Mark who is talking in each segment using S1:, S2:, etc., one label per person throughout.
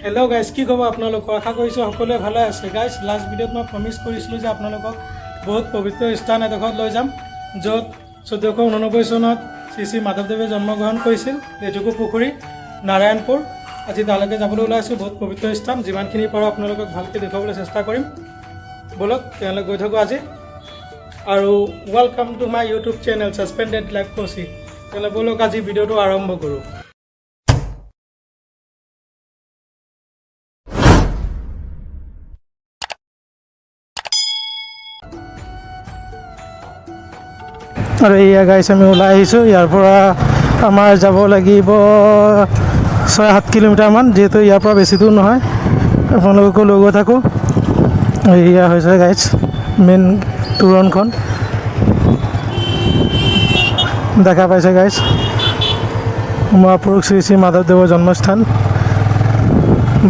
S1: Hello guys কি খবৰ আপোনালোক আশা কৰিছো সকলোৱে ভালে আছে গাইস লাষ্ট ভিডিওত মই প্ৰমিস কৰিছিলো যে আপোনালোকক বহুত পবিত্ৰ স্থান এডোখৰত লৈ যাম য'ত 1489 চনত শ্ৰী মাধৱদেৱে জন্মগ্ৰহণ কৰিছিল লেটুকু পুখুৰী নাৰায়ণপুৰ আজি তালৈকে যাবলৈ ওলাইছো বহুত পবিত্ৰ স্থান যিমানখিনি পাৰো আপোনালোকক ভালকৈ দেখাবলৈ চেষ্টা কৰিম বলক তেতিয়ালৈ গৈ থাকো আজি আৰু welcome to my YouTube channel suspended life Kochi তেতিয়ালৈ বলক আজি ভিডিওটো আৰম্ভ কৰো আৰু ইয়া গাইছ আমি ওলাই আহিছো ইয়াৰ পৰা আমাৰ যাব লাগিব 6-7 কিলোমিটাৰ মান যেহেতু ইয়াৰ পৰা বেছি দূৰ নহয় আপোনালোকক লৈ গৈ থাকো ইয়া হৈছে গাইছ মেইন তোৰণখন দেখা পাইছে গাইছ মহাপুৰুষ শ্ৰী মাধৱদেৱৰ জন্মস্থান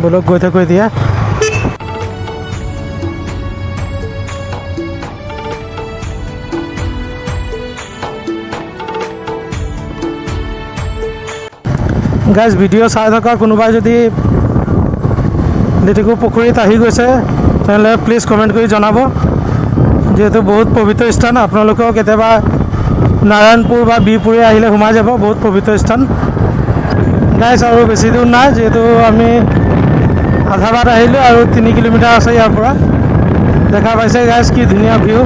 S1: বলক গৈ থাকো এতিয়া গাইজ ভিডিও চাই থকা কোনোবাই যদি লেটেকু পুখুৰীত আহি গৈছে তেতিয়াহ'লে প্লিজ কমেণ্ট কৰি জনাব যেহেতু বহুত পবিত্ৰ স্থান আপোনালোকেও কেতিয়াবা নাৰায়ণপুৰ বা বিহপুৰী আহিলে সোমাই যাব বহুত পবিত্ৰ স্থান গাইজ আৰু বেছি দূৰ নাই যেহেতু আমি আধা বাট আহিলোঁ আৰু 3 কিলোমিটাৰ আছে ইয়াৰ পৰা দেখা পাইছে গাইজ কি ধুনীয়া ভিউ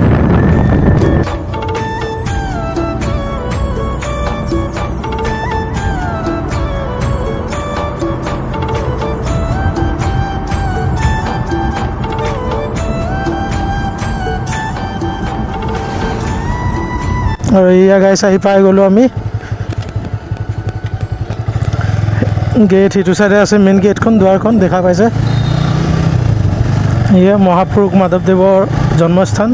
S1: আৰু ইয়া গাইছ আহি পাই গ'লোঁ আমি গেট সিটো চাইডে আছে মেইন গেটখন দুৱাৰখন দেখা পাইছে ইয়া মহাপুৰুষ মাধৱদেৱৰ জন্মস্থান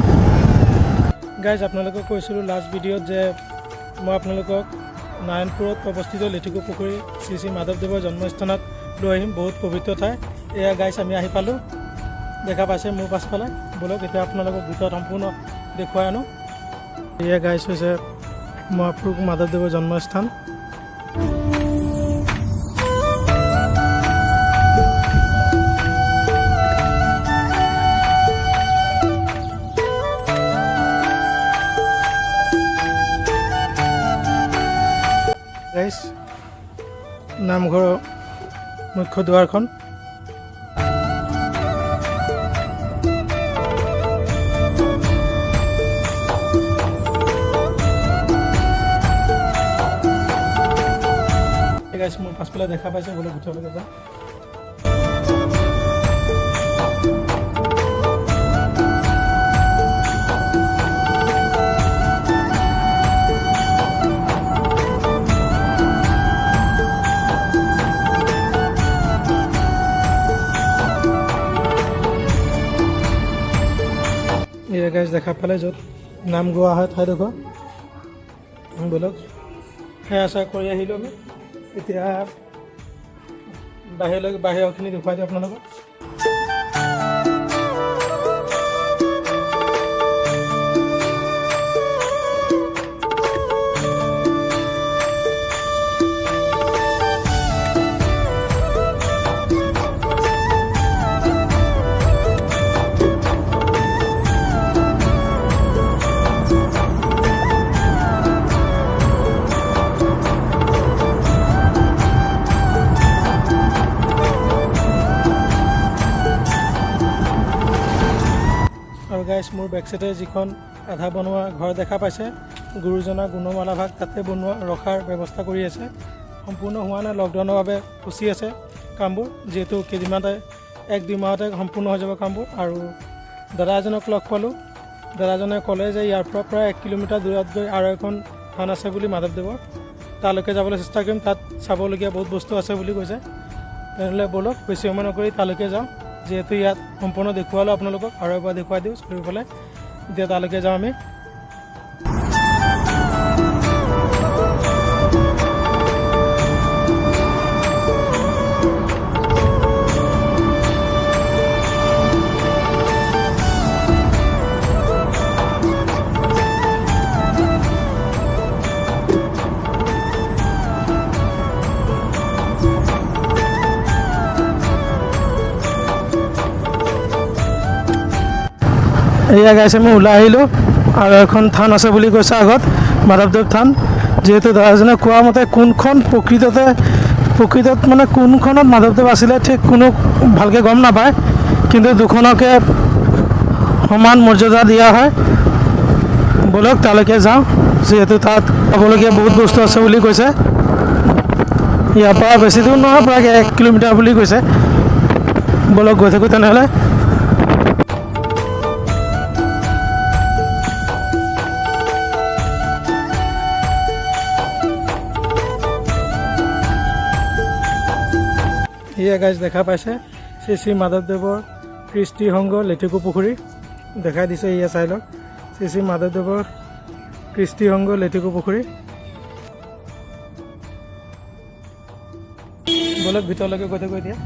S1: গাইজ আপোনালোকক কৈছিলোঁ লাষ্ট ভিডিঅ'ত যে মই আপোনালোকক নাৰায়ণপুৰত অৱস্থিত লেটেকু পুখুৰী শ্ৰী মাধৱদেৱৰ জন্মস্থানত লৈ আহিম বহুত পবিত্ৰ ঠাই এয়া গাইছ আমি আহি পালোঁ দেখা পাইছে মোৰ পাছফালে বলক এতিয়া আপোনালোকক ভিতৰত সম্পূৰ্ণ দেখুৱাই আনো এয়া গাইছ হৈছে মহাপুৰুষ মাধৱদেৱৰ জন্মস্থান গাইছ নামঘৰৰ মুখ্য দুৱাৰখন মোৰ পাছফালে দেখা পাইছে বোলে ভিতৰলৈ যাওঁ এয়া গাইছ দেখা পালে য'ত নাম গোৱা হয় ঠাইডোখৰ বলক সেয়া চেয়া কৰি আহিলোঁ আমি এতিয়া বাহিৰৰখিনি দেখুৱাই দিওঁ আপোনালোকক আৰু গাইছ মোৰ বেক চাইডে যিখন আধা বনোৱা ঘৰ দেখা পাইছে গুৰুজনাৰ গুণমালা ভাগ তাতে বনোৱা ৰখাৰ ব্যৱস্থা কৰি আছে সম্পূৰ্ণ হোৱা নাই লকডাউনৰ বাবে ফচি আছে কামবোৰ যিহেতু কেইদিনমানতে 1-2 মাহতে সম্পূৰ্ণ হৈ যাব কামবোৰ আৰু দাদা এজনক লগ পালোঁ দাদাজনে ক'লে যে ইয়াৰ পৰা প্ৰায় 1 কিলোমিটাৰ দূৰত গৈ আৰু এখন থান আছে বুলি মাধৱদেৱৰ তালৈকে যাবলৈ চেষ্টা কৰিম তাত চাবলগীয়া বহুত বস্তু আছে বুলি কৈছে তেনেহ'লে বলক বেছি সময় নকৰি তালৈকে যাওঁ যেহেতু ইয়াত সম্পূৰ্ণ দেখুৱালোঁ আপোনালোকক আৰু এবাৰ দেখুৱাই দিওঁ চাৰিওফালে এতিয়া তালৈকে যাওঁ আমি এয়া গাইছে আমি ওলাই আহিলোঁ আৰু এখন থান আছে বুলি কৈছে আগত মাধৱদেৱ থান। যিহেতু দাদাজনে কোৱা মতে কোনখন প্ৰকৃতত মানে কোনখনত মাধৱদেৱ আছিলে ঠিক কোনো ভালকৈ গম নাপায়, কিন্তু দুখনকে সমান মৰ্যাদা দিয়া হয়। ব'লক তালৈকে যাওঁ, যিহেতু তাত চাবলগীয়া বহুত বস্তু আছে বুলি কৈছে। ইয়াৰ পৰা বেছি দূৰ নহয়, প্ৰায় 1 কিলোমিটাৰ বুলি কৈছে। ব'লক গৈ থাকোঁ তেনেহ'লে। এয়া গাইজ দেখা পাইছে শ্ৰী শ্ৰী মাধৱদেৱৰ কৃষ্টি সংঘ লেটেকু পুখুৰী দেখাই দিছে। এয়া চাই লওক, শ্ৰী শ্ৰী মাধৱদেৱৰ কৃষ্টি সংঘ লেটেকু পুখুৰী। ব'লক ভিতৰলৈকে গৈ থাকোঁ এতিয়া।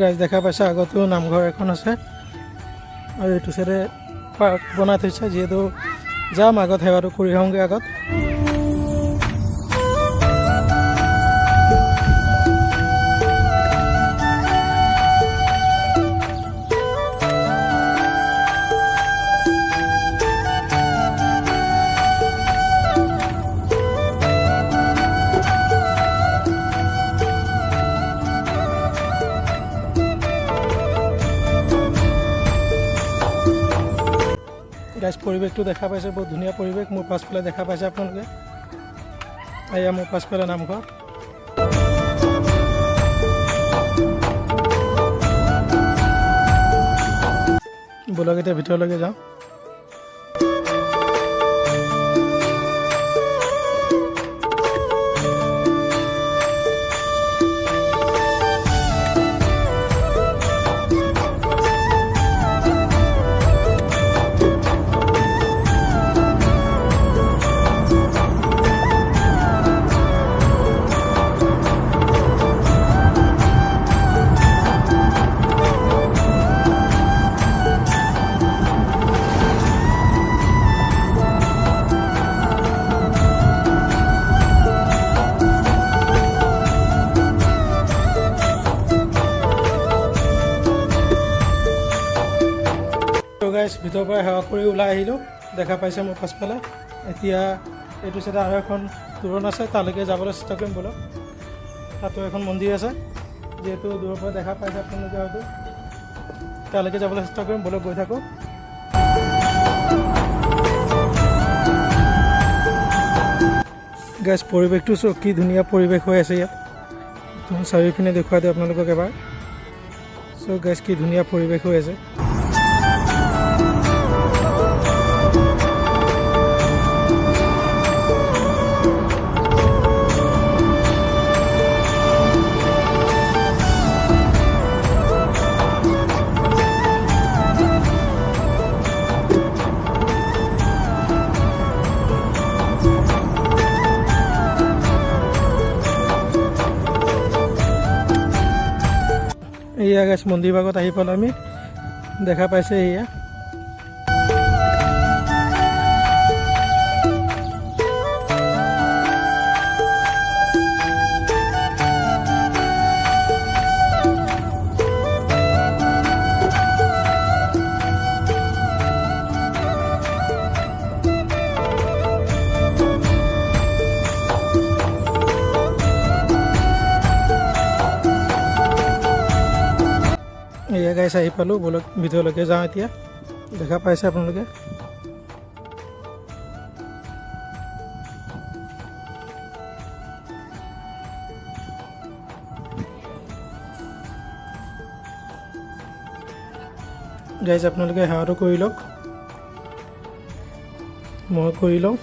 S1: গাইজ দেখা পাইছে আগতো নামঘৰ এখন আছে আৰু এইটো চাইডে পাৰ্ক বনাই থৈছে। যিহেতু যাম আগত সেৱাটো কৰি আহোঁগৈ আগত। গাইজ পৰিৱেশটো দেখা পাইছে, বহুত ধুনীয়া পৰিৱেশ। মোৰ পাছফালে দেখা পাইছে আপোনালোকে, এয়া মোৰ পাছফালে নামঘৰ। ব'লক এতিয়া ভিতৰলৈকে যাওঁ। গাইজ ভিতৰৰ পৰা সেৱা কৰি ওলাই আহিলোঁ, দেখা পাইছে মোৰ পাছফালে। এতিয়া এইটো চাইডে আৰু এখন তোৰণ আছে, তালৈকে যাবলৈ চেষ্টা কৰিম। ব'লক, তাতো এখন মন্দিৰ আছে, যিহেতু দূৰৰ পৰা দেখা পাইছে আপোনালোকে হয়তো। তালৈকে যাবলৈ চেষ্টা কৰিম, ব'লক গৈ থাকোঁ। গাইজ পৰিৱেশটো চাওক, কি ধুনীয়া পৰিৱেশ হৈ আছে ইয়াত। চাৰিওপিনে দেখুৱাই দিওঁ আপোনালোকক এবাৰ। চ' গাইজ কি ধুনীয়া পৰিৱেশ হৈ আছে। এয়া গাইজ মন্দিৰ ভাগত আহি পালোঁ আমি, দেখা পাইছে এয়া। এয়া গাইছ আহি পালোঁ, ব'লক ভিতৰলৈকে যাওঁ এতিয়া। দেখা পাইছে আপোনালোকে। গাইজ আপোনালোকে সেৱাটো কৰি লওক, মই কৰি লওঁ।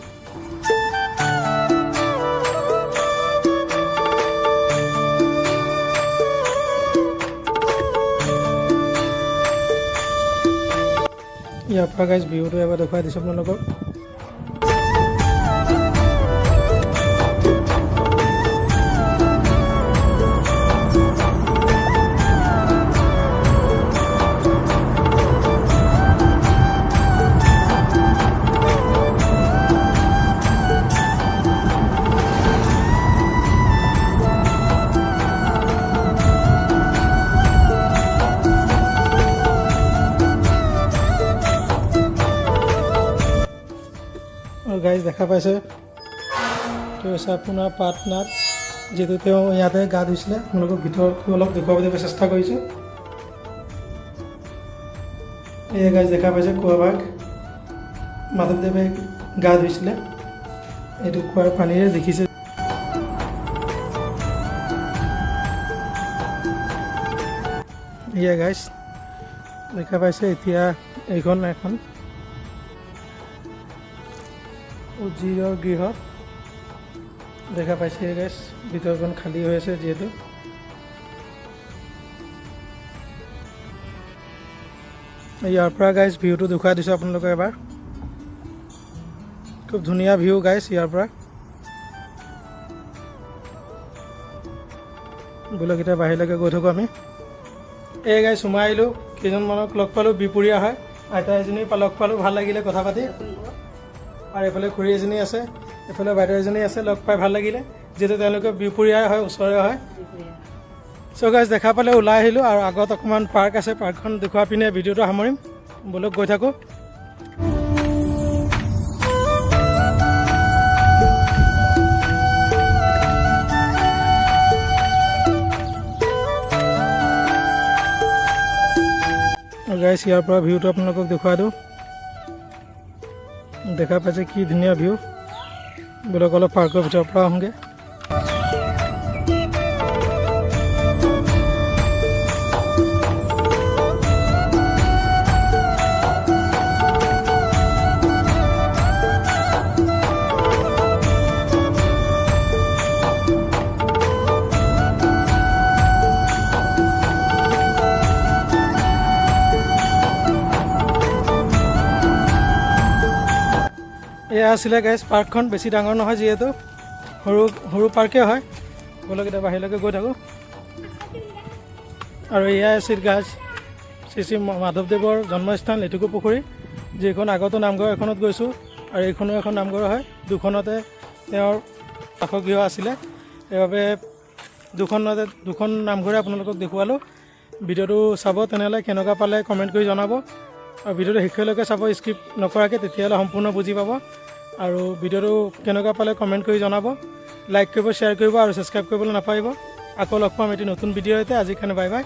S1: ইয়াৰ পৰা গাইজ ভিউটো এবাৰ দেখুৱাই দিছোঁ আপোনালোকক। আৰু গাইজ দেখা পাইছে এইটো হৈছে আপোনাৰ পাটনাথ, যিহেতু তেওঁ ইয়াতে গা ধুইছিলে। আপোনালোকক ভিতৰতো অলপ দেখুৱাবলৈ চেষ্টা কৰিছোঁ। এয়া গাইজ দেখা পাইছে কুঁৱাভাগ মাধৱদেৱে গা ধুইছিলে, এইটো কুঁৱাৰ পানীৰে দেখিছে। এয়া গাইজ দেখা পাইছে এতিয়া এইখন এখন উজিৰৰ গৃহ দেখা পাইছে গাইজ, ভিতৰখন খালী হৈ আছে যিহেতু। ইয়াৰ পৰা গাইজ ভিউটো দেখুৱাই দিছোঁ আপোনালোকক এবাৰ। খুব ধুনীয়া ভিউ গাইজ ইয়াৰ পৰা। ব'লক এতিয়া বাহিৰলৈকে গৈ থাকোঁ আমি। এই গাইজ সোমাই আহিলোঁ, কেইজনমানক লগ পালোঁ, বিপুৰীয়া হয়। আইতা এজনী লগ পালোঁ, ভাল লাগিলে কথা পাতি। আৰু এইফালে খুৰী এজনী আছে, এইফালে বাইদেউ এজনী আছে, লগ পাই ভাল লাগিলে, যিহেতু তেওঁলোকে বিপুৰীয়াই হয়, ওচৰৰে হয়। চ' গাইজ দেখা পালে ওলাই আহিলোঁ, আৰু আগত অকণমান পাৰ্ক আছে, পাৰ্কখন দেখুৱাই পিনে ভিডিঅ'টো সামৰিম। ব'লক গৈ থাকোঁ। গাইজ ইয়াৰ পৰা ভিউটো আপোনালোকক দেখুৱাই দিওঁ। দেখা পাইছে কি ধুনীয়া ভিউ। ব'লক অলপ পাৰ্কৰ ভিতৰৰ পৰা আহোঁগৈ। এয়া আছিলে গাইজ পাৰ্কখন, বেছি ডাঙৰ নহয় যিহেতু, সৰু সৰু পাৰ্কে হয়। ব'লক এতিয়া বাহিৰলৈকে গৈ থাকোঁ। আৰু এয়াই আছিল গাইজ শ্ৰী শ্ৰী মাধৱদেৱৰ জন্মস্থান লেটেকু পুখুৰী, যিখন আগতো নামঘৰ এখনত গৈছোঁ, আৰু এইখনো এখন নামঘৰ হয়। দুখনতে তেওঁৰ বাসগৃহ আছিলে, সেইবাবে দুখন নামঘৰে আপোনালোকক দেখুৱালোঁ। ভিডিঅ'টো চাব, তেনেহ'লে কেনেকুৱা পালে কমেণ্ট কৰি জনাব, আৰু ভিডিঅ'টো শেষলৈকে চাব স্কিপ নকৰাকৈ, তেতিয়াহ'লে সম্পূৰ্ণ বুজি পাব। আৰু ভিডিঅ'টো কেনেকুৱা পালে কমেণ্ট কৰি জনাব, লাইক কৰিব, শ্বেয়াৰ কৰিব, আৰু ছাবস্ক্ৰাইব কৰিবলৈ নাপাহৰিব। আকৌ লগ পাম এটি নতুন ভিডিঅ'তে। আজিৰ কাৰণে বাই বাই।